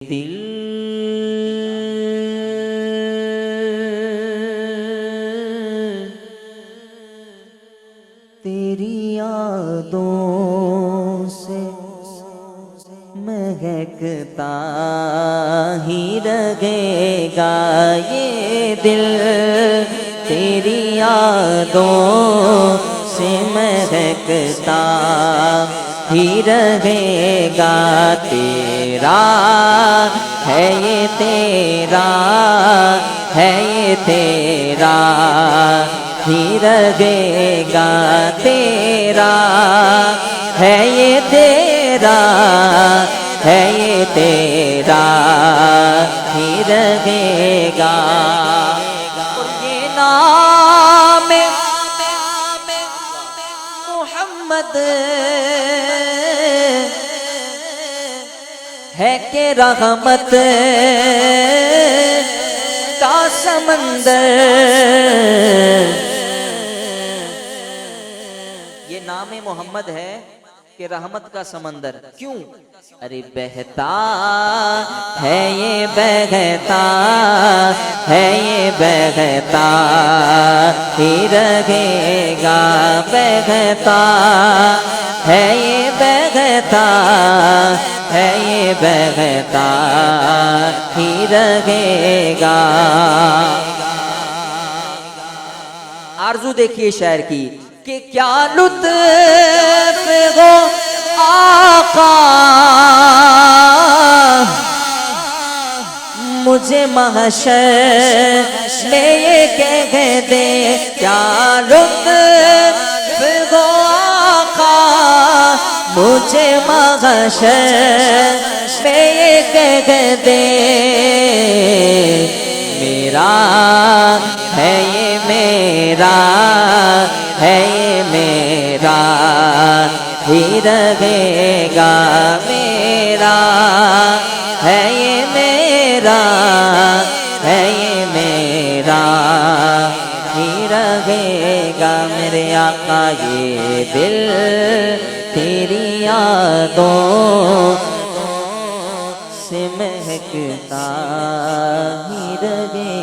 दिल तेरी यादों से महकता ही रहेगा ये दिल। तेरी यादों से महकता ही रहेगा। तेरा है ये तेरा है ये तेरा ही रहेगा। तेरा है ये तेरा है ये तेरा ही रहेगा। और ये नाम मोहम्मद है के रहमत का समंदर। ये नाम मोहम्मद है कि रहमत का समंदर। क्यों? अरे बहता है ये बहता है ये बहता ही रहेगा। बहता है ये बहता है ये बहता ही रहेगा। आरज़ू देखिए शायर की कि क्या लुत्फ़ हो आका मुझे महशर में ये कह दे। क्या लुत्फ़ हो आका मुझे महशर में ये कह दे। मेरा है ये मेरा है ये मेरा ही रहेगा। मेरा है ये मेरा है ये मेरा ही रहेगा। मेरे आका ये दिल तेरी यादों से महकता ही रहेगा।